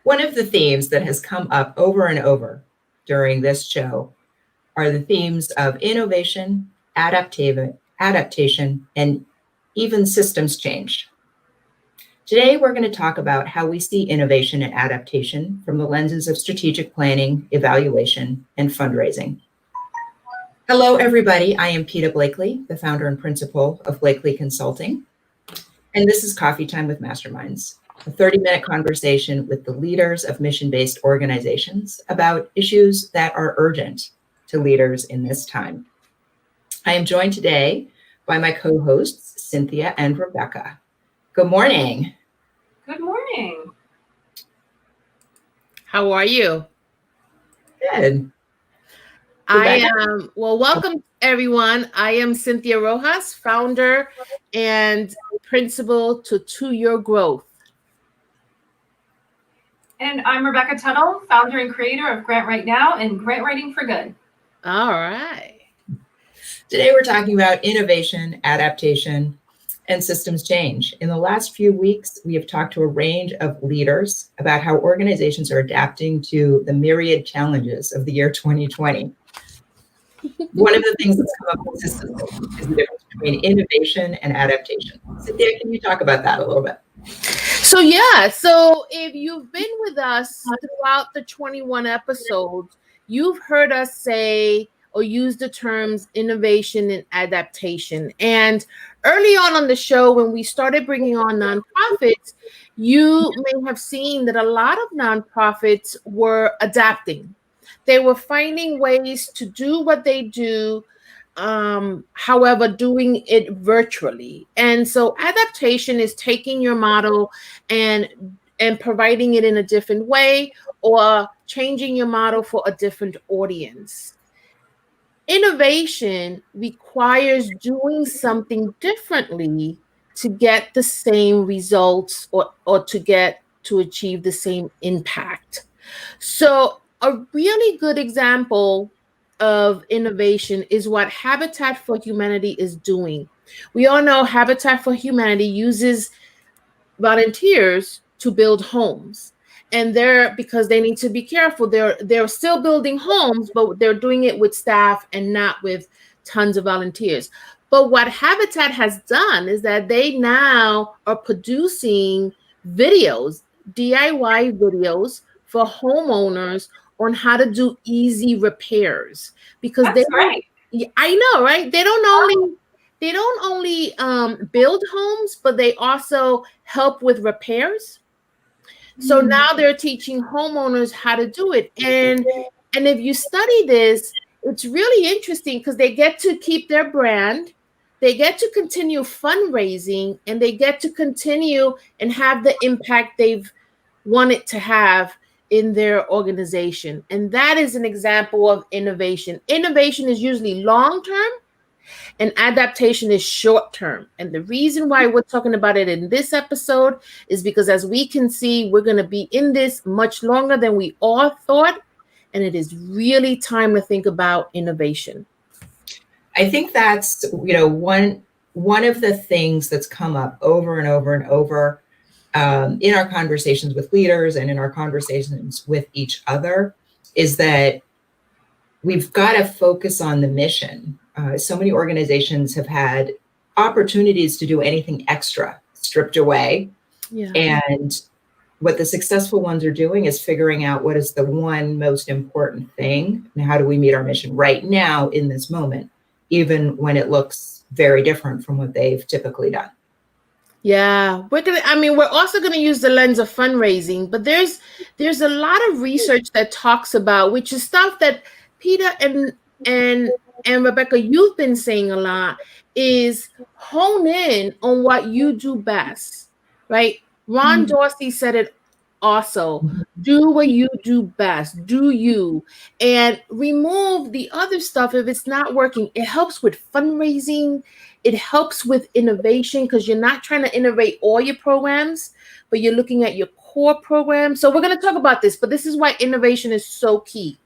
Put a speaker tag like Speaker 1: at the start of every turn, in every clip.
Speaker 1: One of the themes that has come up over and over during this show are the themes of innovation, adaptation, and even systems change. Today, we're going to talk about how we see innovation and adaptation from the lenses of strategic planning, evaluation, and fundraising. Hello, everybody. I am Peta Blakely, the founder and principal of Blakely Consulting. And this is Coffee Time with Masterminds, a 30-minute conversation with the leaders of mission-based organizations about issues that are urgent to leaders in this time. I am joined today by my co-hosts, Cynthia and Rebecca. Good morning.
Speaker 2: Good morning.
Speaker 3: How are you?
Speaker 1: Good.
Speaker 3: Welcome everyone. I am Cynthia Rojas, founder and principal to Your Growth.
Speaker 2: And I'm Rebecca Tuttle, founder and creator of Grant Right Now and Grant Writing for Good.
Speaker 3: All right.
Speaker 1: Today we're talking about innovation, adaptation, and systems change. In the last few weeks, we have talked to a range of leaders about how organizations are adapting to the myriad challenges of the year 2020. One of the things that's come up consistently is the difference between innovation and adaptation. Cynthia, can you talk about that a little bit?
Speaker 3: So if you've been with us throughout the 21 episodes, you've heard us say or use the terms innovation and adaptation. And early on the show, when we started bringing on nonprofits, you may have seen that a lot of nonprofits were adapting. They were finding ways to do what they do, however, doing it virtually. And so adaptation is taking your model and providing it in a different way or changing your model for a different audience. Innovation requires doing something differently to get the same results or to achieve the same impact. So a really good example of innovation is what Habitat for Humanity is doing. We all know Habitat for Humanity uses volunteers to build homes. And because they need to be careful, they're still building homes, but they're doing it with staff and not with tons of volunteers. But what Habitat has done is that they now are producing videos, DIY videos for homeowners on how to do easy repairs. Because
Speaker 2: That's great.
Speaker 3: I know, right? They don't only build homes, but they also help with repairs. So now they're teaching homeowners how to do it. And if you study this, it's really interesting because they get to keep their brand, they get to continue fundraising, and they get to continue and have the impact they've wanted to have in their organization. And that is an example of innovation. Innovation is usually long-term, and adaptation is short-term. And the reason why we're talking about it in this episode is because, as we can see, we're going to be in this much longer than we all thought. And it is really time to think about innovation.
Speaker 1: I think that's, one of the things that's come up over and over and over in our conversations with leaders and in our conversations with each other is that we've got to focus on the mission. So many organizations have had opportunities to do anything extra stripped away. Yeah. And what the successful ones are doing is figuring out what is the one most important thing and how do we meet our mission right now in this moment, even when it looks very different from what they've typically done.
Speaker 3: Yeah, we're also going to use the lens of fundraising, but there's a lot of research that talks about, which is stuff that Peter and Rebecca, you've been saying a lot, is hone in on what you do best, right? Ron Dorsey said it also. Do what you do best. Do you. And remove the other stuff if it's not working. It helps with fundraising. It helps with innovation because you're not trying to innovate all your programs, but you're looking at your core program. So we're going to talk about this, but this is why innovation is so key.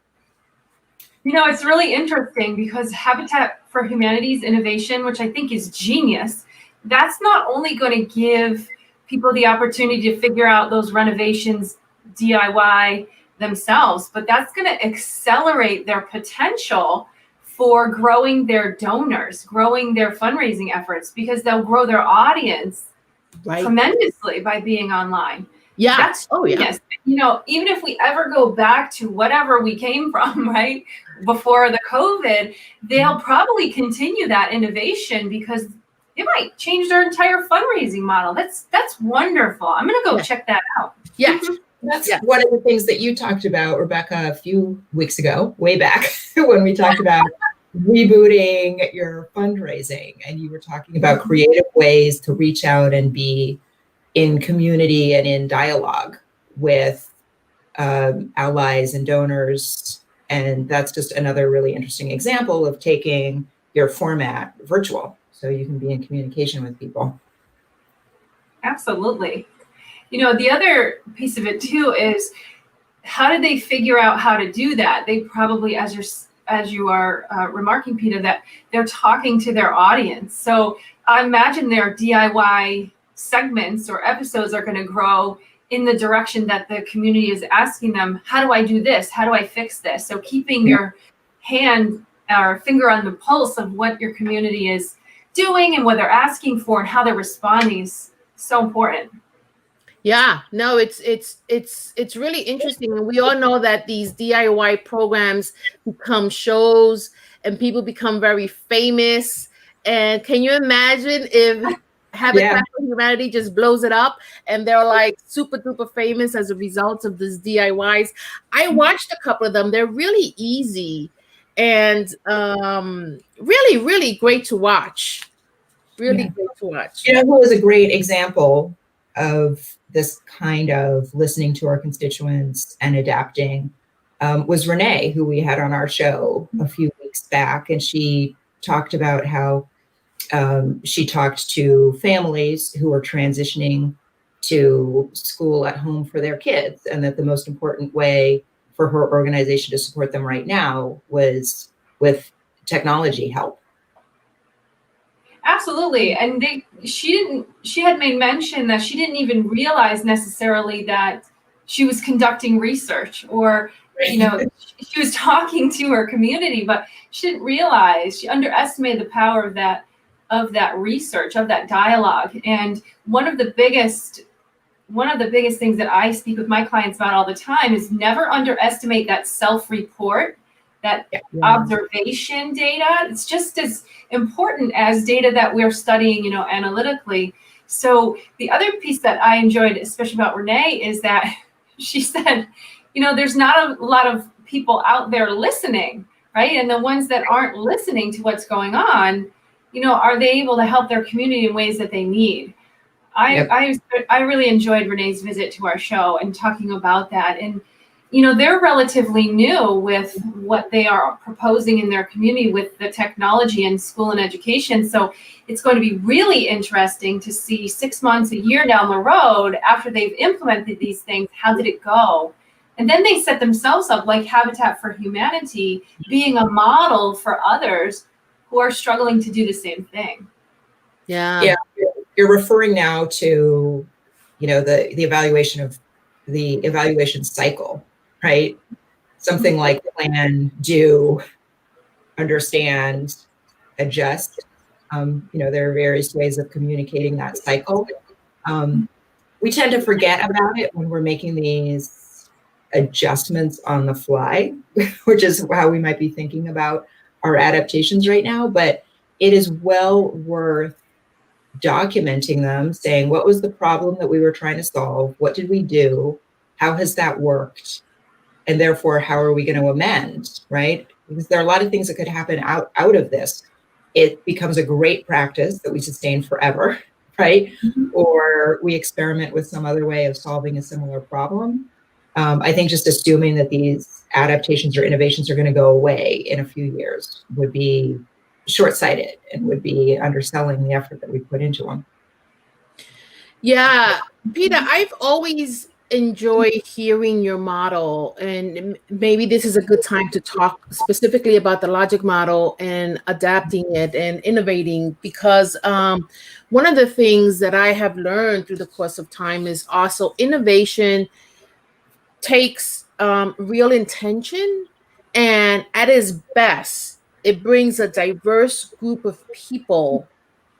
Speaker 2: It's really interesting because Habitat for Humanity's innovation, which I think is genius, that's not only going to give people the opportunity to figure out those renovations DIY themselves, but that's going to accelerate their potential for growing their donors, growing their fundraising efforts, because they'll grow their audience tremendously by being online.
Speaker 3: Yeah.
Speaker 2: That's genius. You know, even if we ever go back to whatever we came from, right, before the COVID, they'll probably continue that innovation because it might change their entire fundraising model. That's wonderful. I'm going to go check that out.
Speaker 3: Yeah.
Speaker 1: That's one of the things that you talked about, Rebecca, a few weeks ago, way back when we talked about rebooting your fundraising, and you were talking about creative ways to reach out and be in community and in dialogue with allies and donors. And that's just another really interesting example of taking your format virtual so you can be in communication with people.
Speaker 2: Absolutely. You know, the other piece of it too is, how did they figure out how to do that? They probably, as you are remarking, Peter, that they're talking to their audience. So I imagine their DIY segments or episodes are going to grow in the direction that the community is asking them, how do I do this? How do I fix this? So keeping your hand or finger on the pulse of what your community is doing and what they're asking for and how they're responding is so important.
Speaker 3: Yeah, no, it's really interesting. And we all know that these DIY programs become shows and people become very famous. And can you imagine if Habitat for Humanity just blows it up and they're like super duper famous as a result of these DIYs? I watched a couple of them. They're really easy and really, really great to watch. Really great to watch.
Speaker 1: You know who was a great example of this kind of listening to our constituents and adapting was Renee, who we had on our show a few weeks back. And she talked about how she talked to families who are transitioning to school at home for their kids, and that the most important way for her organization to support them right now was with technology help.
Speaker 2: Absolutely. And she had made mention that she didn't even realize necessarily that she was conducting research, or, you know, she was talking to her community, but she didn't realize, she underestimated the power of that research, of that dialogue. And one of the biggest things that I speak with my clients about all the time is never underestimate that self-report, that observation data. It's just as important as data that we're studying, you know, analytically. So the other piece that I enjoyed, especially about Renee, is that she said, you know, there's not a lot of people out there listening, right? And the ones that aren't listening to what's going on, you know, are they able to help their community in ways that they need? I really enjoyed Renee's visit to our show and talking about that. And, you know, they're relatively new with what they are proposing in their community with the technology in school and education. So it's going to be really interesting to see 6 months, a year down the road, after they've implemented these things, how did it go? And then they set themselves up, like Habitat for Humanity, being a model for others who are struggling to do the same thing.
Speaker 1: Yeah. You're referring now to, you know, the evaluation cycle, right? Something like plan, do, understand, adjust. You know, there are various ways of communicating that cycle. We tend to forget about it when we're making these adjustments on the fly, which is how we might be thinking about our adaptations right now. But it is well worth documenting them, saying, what was the problem that we were trying to solve? What did we do? How has that worked? And therefore, how are we going to amend, right? Because there are a lot of things that could happen out of this. It becomes a great practice that we sustain forever, right? Or we experiment with some other way of solving a similar problem. I think just assuming that these adaptations or innovations are going to go away in a few years would be short-sighted and would be underselling the effort that we put into them.
Speaker 3: Yeah, Peter, I've always enjoyed hearing your model, and maybe this is a good time to talk specifically about the logic model and adapting it and innovating, because one of the things that I have learned through the course of time is also innovation takes real intention, and at its best, it brings a diverse group of people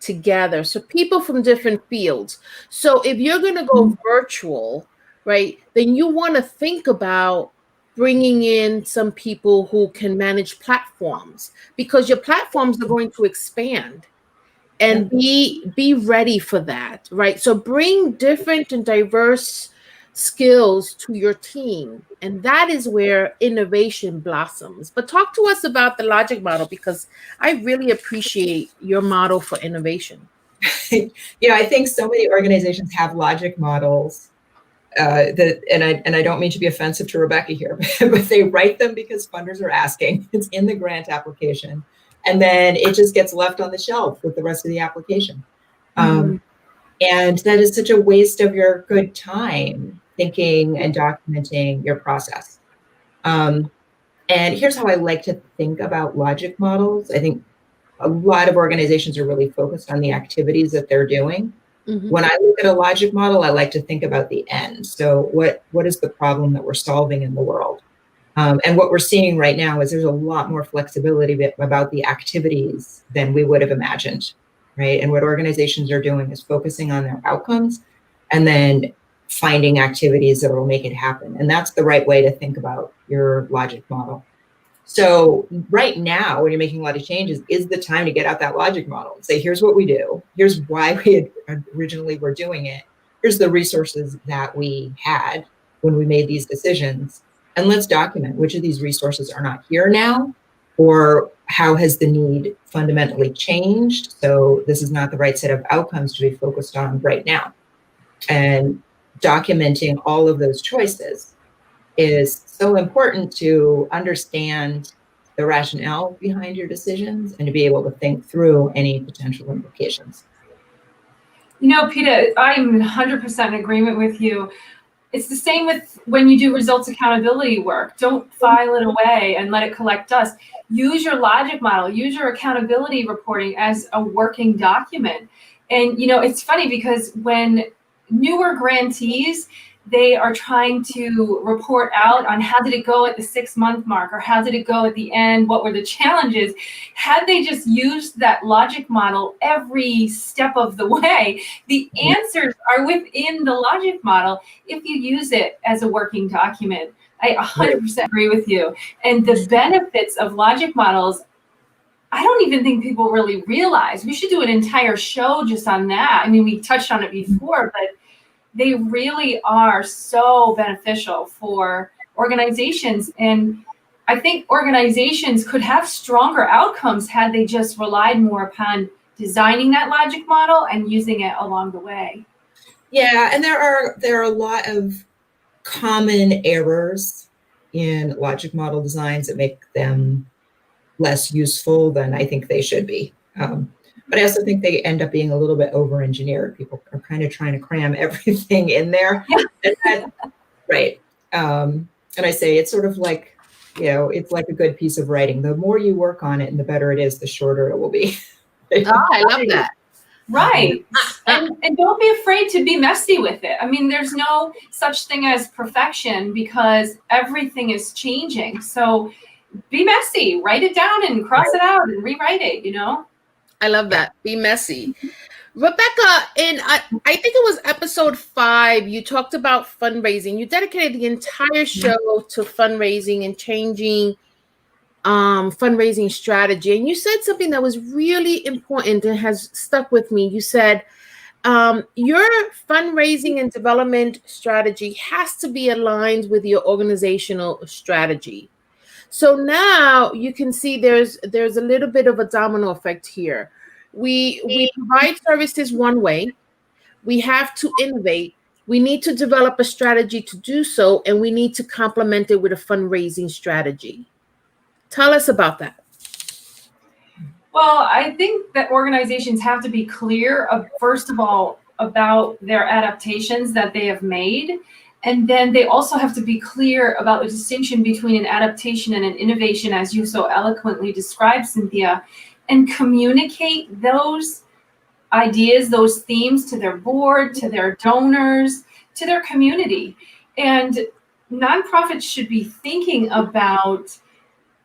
Speaker 3: together. So people from different fields. So if you're going to go virtual, right, then you want to think about bringing in some people who can manage platforms, because your platforms are going to expand, and be ready for that, right? So bring different and diverse skills to your team, and that is where innovation blossoms. But talk to us about the logic model, because I really appreciate your model for innovation.
Speaker 1: I think so many organizations have logic models and I don't mean to be offensive to Rebecca here, but they write them because funders are asking. It's in the grant application, and then it just gets left on the shelf with the rest of the application. And that is such a waste of your good time thinking and documenting your process. And here's how I like to think about logic models. I think a lot of organizations are really focused on the activities that they're doing. When I look at a logic model, I like to think about the end. So what is the problem that we're solving in the world? And what we're seeing right now is there's a lot more flexibility about the activities than we would have imagined, right? And what organizations are doing is focusing on their outcomes and then finding activities that will make it happen. And that's the right way to think about your logic model. So right now, when you're making a lot of changes, is the time to get out that logic model and say, here's what we do. Here's why we originally were doing it. Here's the resources that we had when we made these decisions. And let's document which of these resources are not here now, or how has the need fundamentally changed. So this is not the right set of outcomes to be focused on right now. And documenting all of those choices is so important to understand the rationale behind your decisions and to be able to think through any potential implications.
Speaker 2: Peta, I'm 100% in agreement with you. It's the same with when you do results accountability work. Don't file it away and let it collect dust. Use your logic model, use your accountability reporting as a working document. And, it's funny because when newer grantees, they are trying to report out on how did it go at the 6-month mark, or how did it go at the end, what were the challenges. Had they just used that logic model every step of the way, the answers are within the logic model if you use it as a working document. I 100% agree with you. And the benefits of logic models, I don't even think people really realize. We should do an entire show just on that. I mean, we touched on it before, but they really are so beneficial for organizations. And I think organizations could have stronger outcomes had they just relied more upon designing that logic model and using it along the way.
Speaker 1: Yeah, and there are a lot of common errors in logic model designs that make them less useful than I think they should be. But I also think they end up being a little bit over-engineered. People are kind of trying to cram everything in there. Yeah. Right. And I say it's sort of like, it's like a good piece of writing. The more you work on it and the better it is, the shorter it will be.
Speaker 3: Oh, I love that.
Speaker 2: Right. And don't be afraid to be messy with it. I mean, there's no such thing as perfection because everything is changing. So be messy, write it down and cross it out and rewrite it,
Speaker 3: I love that. Be messy. Rebecca, I think it was episode 5, you talked about fundraising. You dedicated the entire show to fundraising and changing fundraising strategy. And you said something that was really important and has stuck with me. You said, your fundraising and development strategy has to be aligned with your organizational strategy. So now you can see there's a little bit of a domino effect here. We provide services one way. We have to innovate. We need to develop a strategy to do so, and we need to complement it with a fundraising strategy. Tell us about that.
Speaker 2: Well, I think that organizations have to be clear, first of all, about their adaptations that they have made. And then they also have to be clear about the distinction between an adaptation and an innovation, as you so eloquently described, Cynthia, and communicate those ideas, those themes to their board, to their donors, to their community. And nonprofits should be thinking about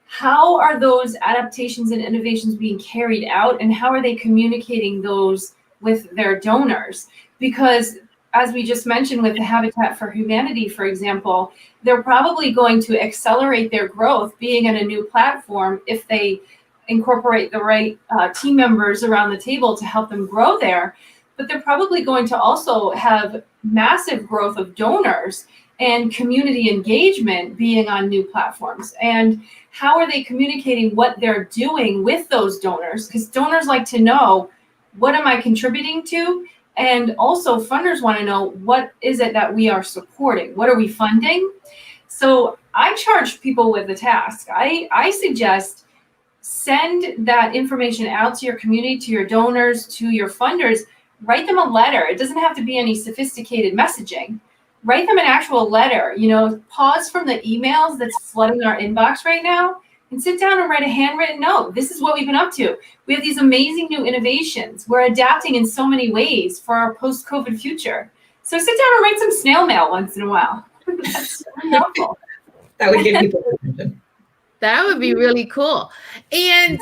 Speaker 2: how are those adaptations and innovations being carried out, and how are they communicating those with their donors? Because as we just mentioned with the Habitat for Humanity, for example, they're probably going to accelerate their growth being in a new platform if they incorporate the right team members around the table to help them grow there. But they're probably going to also have massive growth of donors and community engagement being on new platforms. And how are they communicating what they're doing with those donors? Because donors like to know, what am I contributing to? And also funders want to know, what is it that we are supporting? What are we funding? So I charge people with a task. I suggest send that information out to your community, to your donors, to your funders. Write them a letter. It doesn't have to be any sophisticated messaging. Write them an actual letter. You know, pause from the emails that's flooding our inbox right now and sit down and write a handwritten note. This is what we've been up to. We have these amazing new innovations. We're adapting in so many ways for our post-COVID future. So sit down and write some snail mail once in a while. That's really helpful.
Speaker 1: That would give people attention.
Speaker 3: That would be really cool. And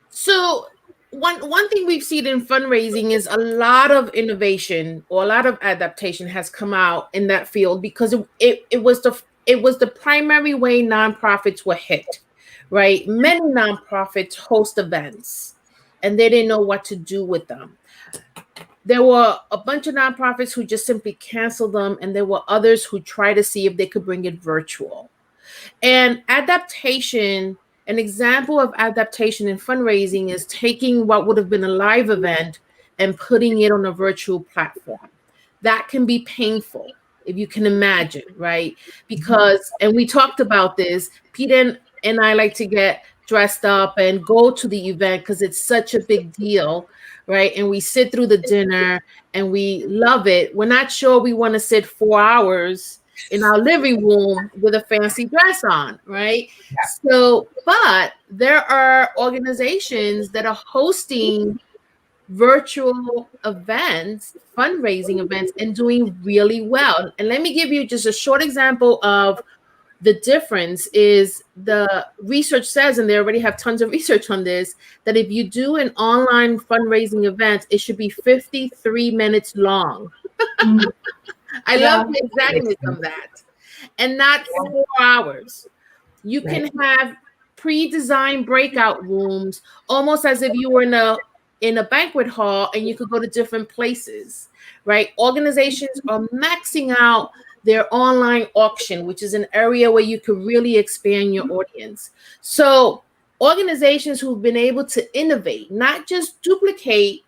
Speaker 3: so one thing we've seen in fundraising is a lot of innovation or a lot of adaptation has come out in that field, because it was the primary way nonprofits were hit, right? Many nonprofits host events and they didn't know what to do with them. There were a bunch of nonprofits who just simply canceled them, and there were others who tried to see if they could bring it virtual. And adaptation, an example of adaptation in fundraising is taking what would have been a live event and putting it on a virtual platform. That can be painful, if you can imagine, right? Because, and we talked about this, Peter and I like to get dressed up and go to the event because it's such a big deal, right? And we sit through the dinner and we love it. We're not sure we want to sit 4 hours in our living room with a fancy dress on, right?
Speaker 1: Yeah.
Speaker 3: So, but there are organizations that are hosting virtual events, fundraising events, and doing really well. And let me give you just a short example of the difference. Is the research says, and they already have tons of research on this, that if you do an online fundraising event, it should be 53 minutes long. I love the exactness of that. And not 4 hours. You can have pre-designed breakout rooms, almost as if you were in a banquet hall and you could go to different places, right? Organizations are maxing out their online auction, which is an area where you could really expand your audience. So organizations who've been able to innovate, not just duplicate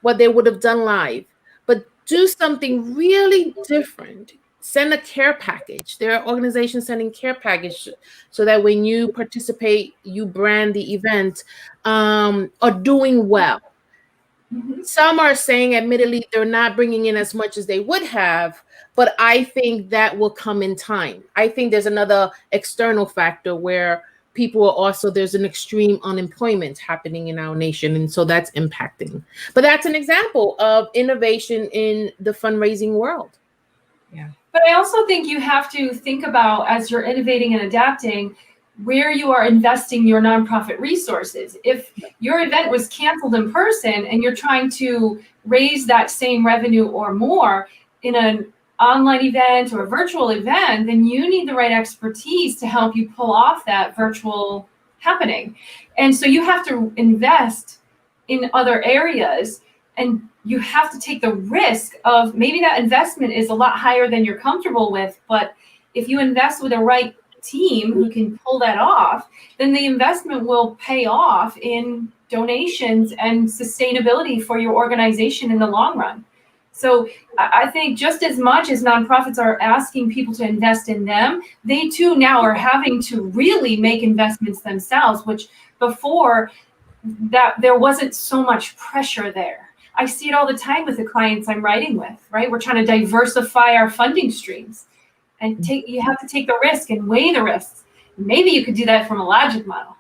Speaker 3: what they would have done live, but do something really different. Send a care package. There are organizations sending care package so that when you participate, you brand the event, are doing well. Some are saying, admittedly, they're not bringing in as much as they would have, but I think that will come in time. I think there's another external factor where people are also, there's an extreme unemployment happening in our nation, and so that's impacting. But that's an example of innovation in the fundraising world.
Speaker 1: Yeah.
Speaker 2: But I also think you have to think about, as you're innovating and adapting, where you are investing your nonprofit resources. If your event was canceled in person and you're trying to raise that same revenue or more in an online event or a virtual event, then you need the right expertise to help you pull off that virtual happening. And so you have to invest in other areas, and you have to take the risk of, maybe that investment is a lot higher than you're comfortable with, but if you invest with the right team who can pull that off, then the investment will pay off in donations and sustainability for your organization in the long run. So I think just as much as nonprofits are asking people to invest in them, they too now are having to really make investments themselves, which before that there wasn't so much pressure there. I see it all the time with the clients I'm writing with, right? We're trying to diversify our funding streams, and you have to take the risk and weigh the risks. Maybe you could do that from a logic model.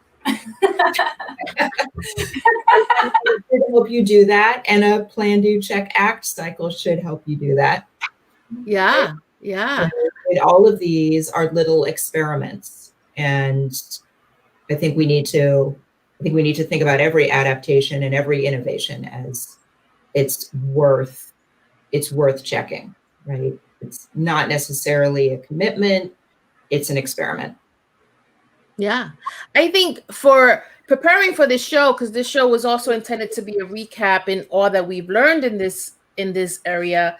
Speaker 1: Should help you do that, and a plan, do, check, act cycle should help you do that.
Speaker 3: Yeah, yeah.
Speaker 1: All of these are little experiments, and I think we need to think about every adaptation and every innovation as it's worth checking, right? It's not necessarily a commitment, it's an experiment.
Speaker 3: Yeah. I think for preparing for this show, because this show was also intended to be a recap in all that we've learned in this area,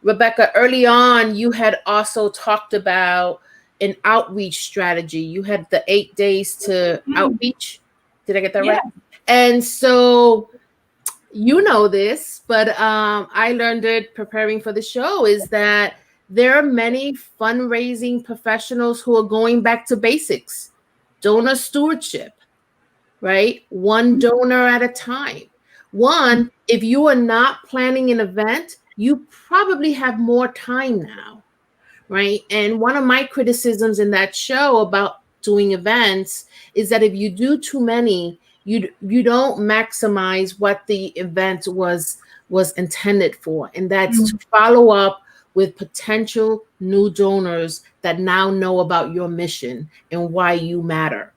Speaker 3: Rebecca, early on, you had also talked about an outreach strategy. You had the 8 days to outreach. Did I get that right? And so you know this, but I learned it preparing for the show is that there are many fundraising professionals who are going back to basics, donor stewardship, right? One donor at a time. One, if you are not planning an event, you probably have more time now, right? And one of my criticisms in that show about doing events is that if you do too many, you don't maximize what the event was intended for, and that's to follow up with potential new donors that now know about your mission and why you matter.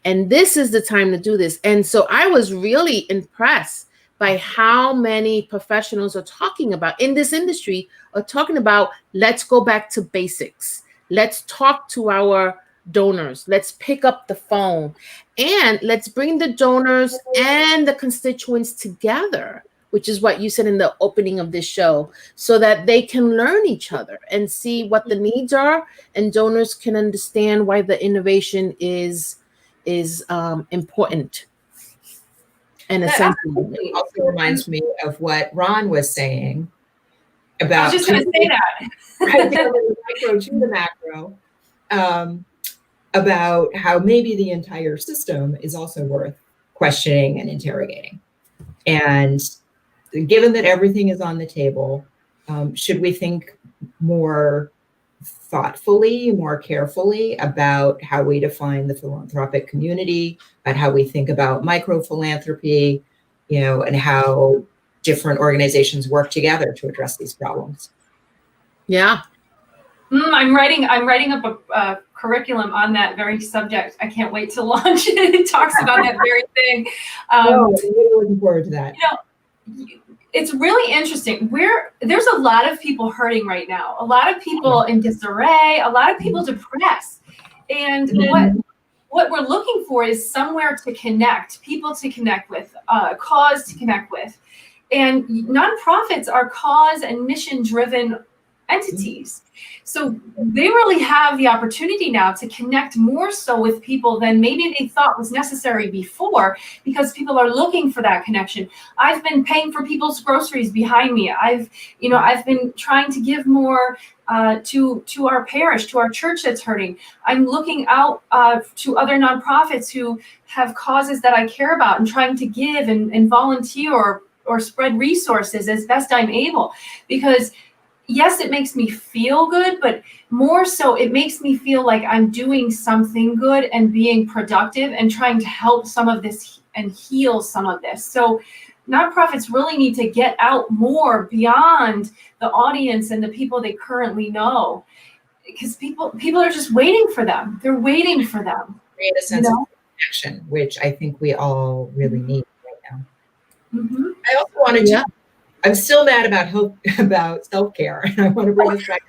Speaker 3: And this is the time to do this. And so I was really impressed by how many professionals are talking about in this industry are talking about, let's go back to basics. Let's talk to our donors. Let's pick up the phone and let's bring the donors and the constituents together, which is what you said in the opening of this show, so that they can learn each other and see what the needs are, and donors can understand why the innovation is important and essential.
Speaker 1: It also reminds me of what Ron was saying about.
Speaker 2: I was just going to say that.
Speaker 1: Right, the micro to the macro, about how maybe the entire system is also worth questioning and interrogating. And given that everything is on the table, should we think more thoughtfully, more carefully about how we define the philanthropic community, about how we think about micro philanthropy, and how different organizations work together to address these problems?
Speaker 3: Yeah.
Speaker 2: I'm writing up a curriculum on that very subject. I can't wait to launch it. It talks about that very thing.
Speaker 1: I'm really looking forward to that.
Speaker 2: It's really interesting. There's a lot of people hurting right now. A lot of people in disarray. A lot of people depressed. And what we're looking for is somewhere to connect, people to connect with, a cause to connect with. And nonprofits are cause and mission-driven entities. So they really have the opportunity now to connect more so with people than maybe they thought was necessary before, because people are looking for that connection. I've been paying for people's groceries behind me. I've been trying to give more to our parish, to our church that's hurting. I'm looking out to other nonprofits who have causes that I care about and trying to give and volunteer or spread resources as best I'm able, because yes, it makes me feel good, but more so it makes me feel like I'm doing something good and being productive and trying to help some of this and heal some of this. So nonprofits really need to get out more beyond the audience and the people they currently know, because people are just waiting for them. They're waiting for them.
Speaker 1: Create a sense of connection, which I think we all really need right now.
Speaker 2: Mm-hmm.
Speaker 1: I also wanted to I'm still mad about Selfcare, and I want to bring us back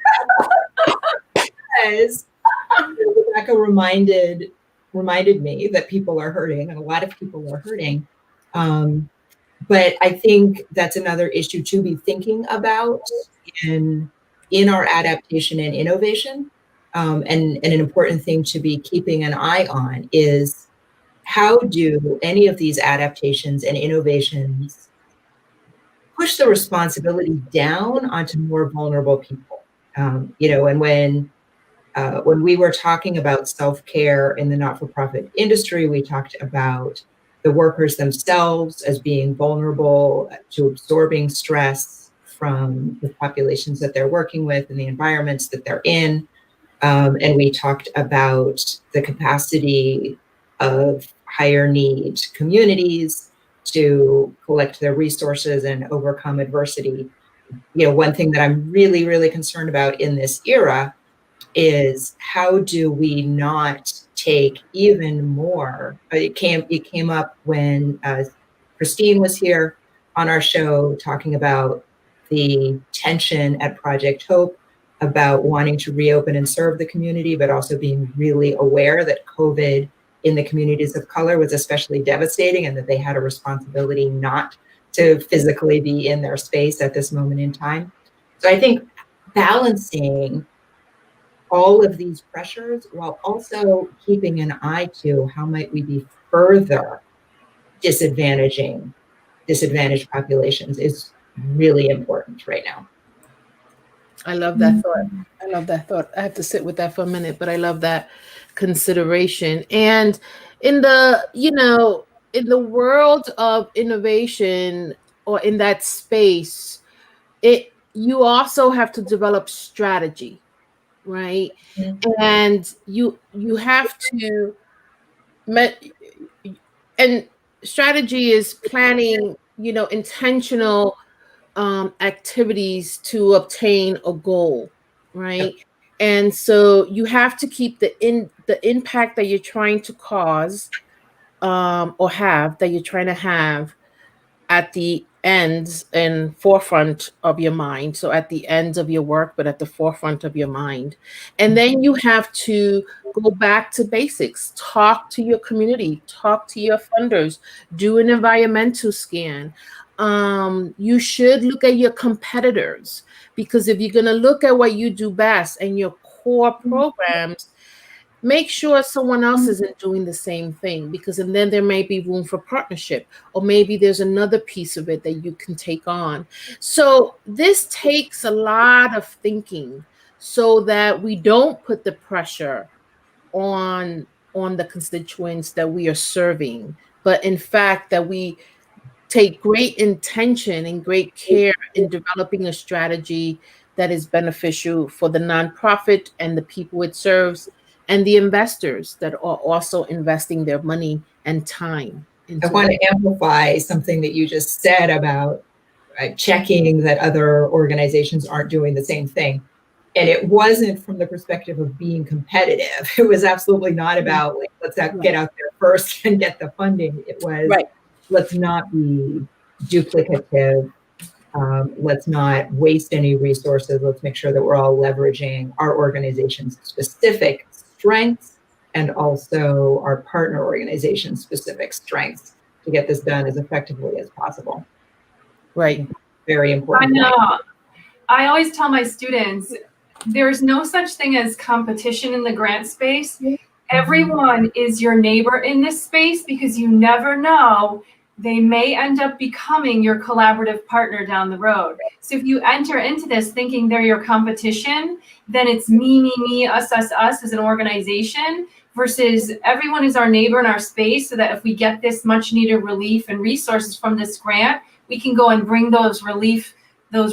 Speaker 1: because Rebecca reminded me that people are hurting, and a lot of people are hurting. But I think that's another issue to be thinking about in our adaptation and innovation. And an important thing to be keeping an eye on is, how do any of these adaptations and innovations push the responsibility down onto more vulnerable people? And when we were talking about self-care in the not-for-profit industry, we talked about the workers themselves as being vulnerable to absorbing stress from the populations that they're working with and the environments that they're in. And we talked about the capacity of higher need communities to collect their resources and overcome adversity. One thing that I'm really, really concerned about in this era is how do we not take even more? It came up when Christine was here on our show talking about the tension at Project Hope about wanting to reopen and serve the community, but also being really aware that COVID in the communities of color was especially devastating and that they had a responsibility not to physically be in their space at this moment in time. So I think balancing all of these pressures while also keeping an eye to how might we be further disadvantaged populations is really important right now.
Speaker 3: I love that thought. I love that thought. I have to sit with that for a minute, but I love that consideration. And in the, in the world of innovation or in that space, you also have to develop strategy, right?
Speaker 1: Mhm.
Speaker 3: And you have to and strategy is planning, intentional activities to obtain a goal, right?
Speaker 1: Yep.
Speaker 3: And so you have to keep the impact that you're trying to cause, or have that you're trying to have at the ends and forefront of your mind. So at the ends of your work, but at the forefront of your mind. And then you have to go back to basics, talk to your community, talk to your funders, do an environmental scan. You should look at your competitors, because if you're going to look at what you do best and your core programs, make sure someone else isn't doing the same thing, because and then there may be room for partnership, or maybe there's another piece of it that you can take on. So this takes a lot of thinking so that we don't put the pressure on the constituents that we are serving, but in fact that we take great intention and great care in developing a strategy that is beneficial for the nonprofit and the people it serves and the investors that are also investing their money and time
Speaker 1: I
Speaker 3: into
Speaker 1: want
Speaker 3: it.
Speaker 1: to amplify something that you just said about checking that other organizations aren't doing the same thing. And it wasn't from the perspective of being competitive. It was absolutely not about like, let's
Speaker 3: Right.
Speaker 1: get out there first and get the funding. It was,
Speaker 3: Right.
Speaker 1: let's not be duplicative. Let's not waste any resources. Let's make sure that we're all leveraging our organization's specific strengths and also our partner organization's specific strengths to get this done as effectively as possible.
Speaker 3: Right.
Speaker 1: Very
Speaker 2: I
Speaker 1: important.
Speaker 2: know. I always tell my students, there's no such thing as competition in the grant space. Everyone is your neighbor in this space, because you never know, they may end up becoming your collaborative partner down the road. So if you enter into this thinking they're your competition, then it's me, us as an organization, versus everyone is our neighbor in our space, so that if we get this much needed relief and resources from this grant, we can go and bring those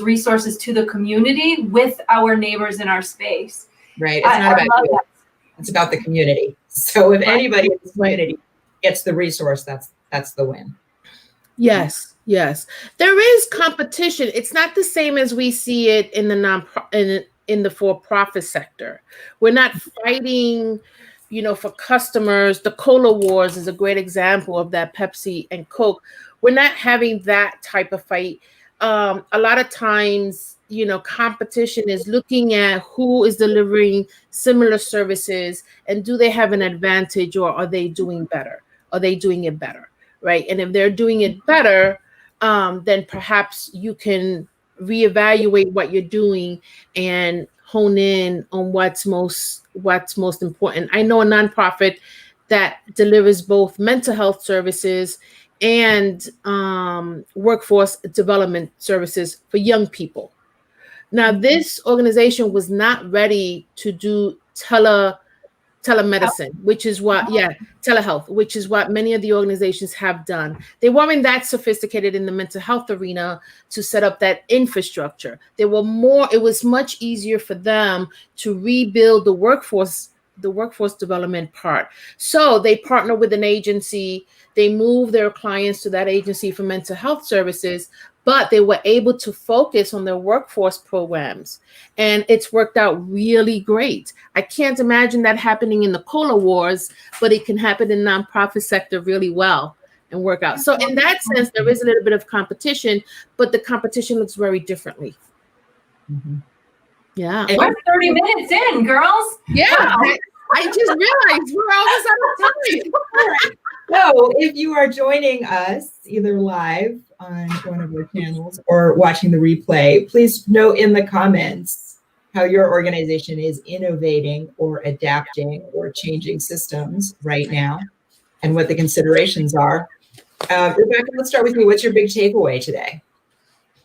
Speaker 2: resources to the community with our neighbors in our space.
Speaker 1: Right. It's not about you.
Speaker 2: That.
Speaker 1: It's about the community. So if anybody in the community gets the resource, that's the win.
Speaker 3: Yes. Yes. There is competition. It's not the same as we see it in the in the for-profit sector. We're not fighting, for customers. The cola wars is a great example of that. Pepsi and Coke. We're not having that type of fight. A lot of times, competition is looking at who is delivering similar services and do they have an advantage, or are they doing better? Are they doing it better? Right. And if they're doing it better, then perhaps you can reevaluate what you're doing and hone in on what's most important. I know a nonprofit that delivers both mental health services and workforce development services for young people. Now, this organization was not ready to do telemedicine, which is what, telehealth, which is what many of the organizations have done. They weren't that sophisticated in the mental health arena to set up that infrastructure. It was much easier for them to rebuild the workforce development part. So they partner with an agency, they move their clients to that agency for mental health services, but they were able to focus on their workforce programs, and it's worked out really great. I can't imagine that happening in the cola wars, but it can happen in the nonprofit sector really well and work out. So in that sense, there is a little bit of competition, but the competition looks very differently.
Speaker 1: Mm-hmm.
Speaker 3: Yeah.
Speaker 2: We're 30 minutes in, girls.
Speaker 3: Yeah.
Speaker 2: Wow.
Speaker 3: I just realized we're almost out of time.
Speaker 1: All right. So if you are joining us either live on one of our channels or watching the replay, please note in the comments how your organization is innovating or adapting or changing systems right now and what the considerations are. Rebecca, let's start with you. What's your big takeaway today?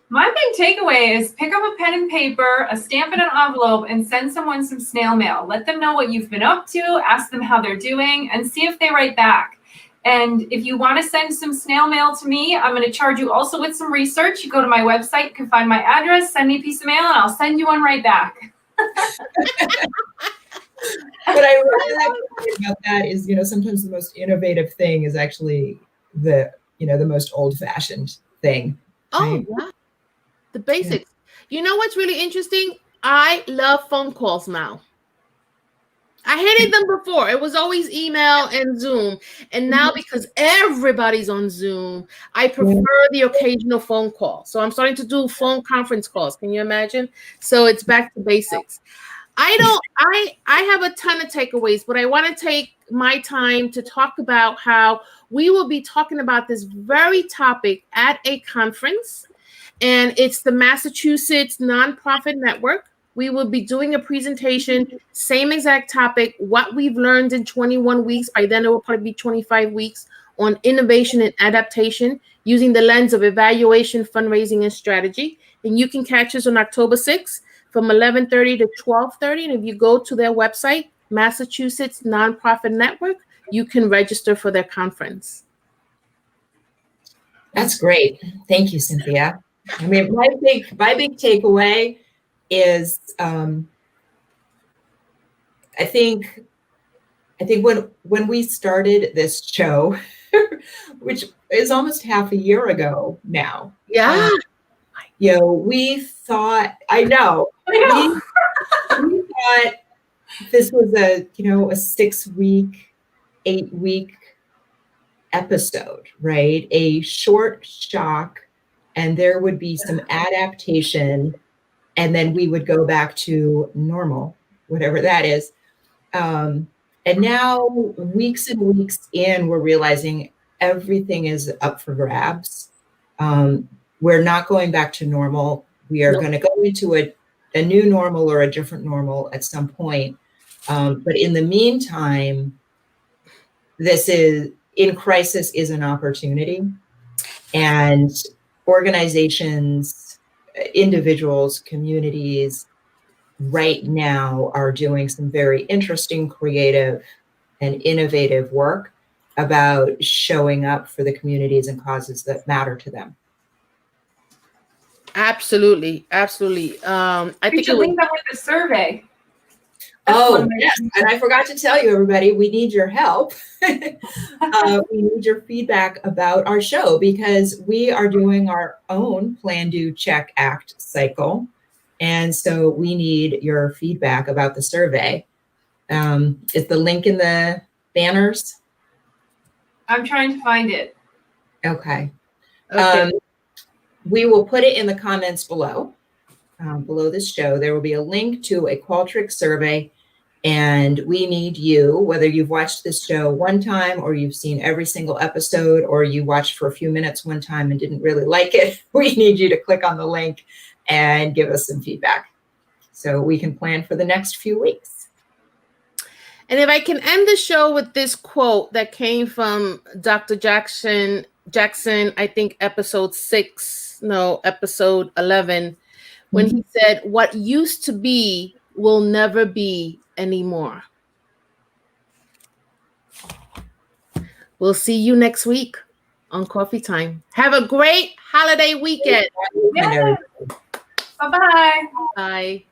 Speaker 2: My big takeaway is pick up a pen and paper, a stamp in an envelope, and send someone some snail mail. Let them know what you've been up to, ask them how they're doing, and see if they write back. And if you want to send some snail mail to me, I'm going to charge you also with some research. You go to my website, you can find my address, send me a piece of mail, and I'll send you one right back.
Speaker 1: What I really like about that is, sometimes the most innovative thing is actually the most old-fashioned thing.
Speaker 3: Oh, yeah. The basics. Yeah. You know what's really interesting? I love phone calls now. I hated them before. It was always email and Zoom. And now because everybody's on Zoom, I prefer the occasional phone call. So I'm starting to do phone conference calls. Can you imagine? So it's back to basics. I have a ton of takeaways, but I want to take my time to talk about how we will be talking about this very topic at a conference. And it's the Massachusetts Nonprofit Network. We will be doing a presentation, same exact topic, what we've learned in 21 weeks. By then it will probably be 25 weeks on innovation and adaptation using the lens of evaluation, fundraising, and strategy. And you can catch us on October 6th from 11:30 to 12:30. And if you go to their website, Massachusetts Nonprofit Network, you can register for their conference.
Speaker 1: That's great. Thank you, Cynthia. I mean, my big takeaway is I think when we started this show, which is almost half a year ago now.
Speaker 3: Yeah.
Speaker 1: We thought, I know. We thought this was a 6-week, 8-week episode, right? A short shock, and there would be some adaptation, and then we would go back to normal, whatever that is. And now, weeks and weeks in, we're realizing everything is up for grabs. We're not going back to normal. We are going to go into a new normal or a different normal at some point. But in the meantime, this is in crisis is an opportunity, and organizations, individuals, communities right now are doing some very interesting, creative, and innovative work about showing up for the communities and causes that matter to them.
Speaker 2: Absolutely. I think you link up with the survey.
Speaker 1: Oh, yes. And I forgot to tell you, everybody, we need your help. We need your feedback about our show because we are doing our own Plan, Do, Check, Act cycle. And so we need your feedback about the survey. Is the link in the banners?
Speaker 2: I'm trying to find it.
Speaker 1: Okay. We will put it in the comments below. Below this show, there will be a link to a Qualtrics survey. And we need you, whether you've watched this show one time or you've seen every single episode or you watched for a few minutes one time and didn't really like it, we need you to click on the link and give us some feedback so we can plan for the next few weeks.
Speaker 3: And if I can end the show with this quote that came from Dr. Jackson, I think episode 11, when he said, "What used to be will never be anymore." We'll see you next week on Coffee Time. Have a great holiday weekend.
Speaker 2: Yeah. Bye-bye.
Speaker 3: Bye.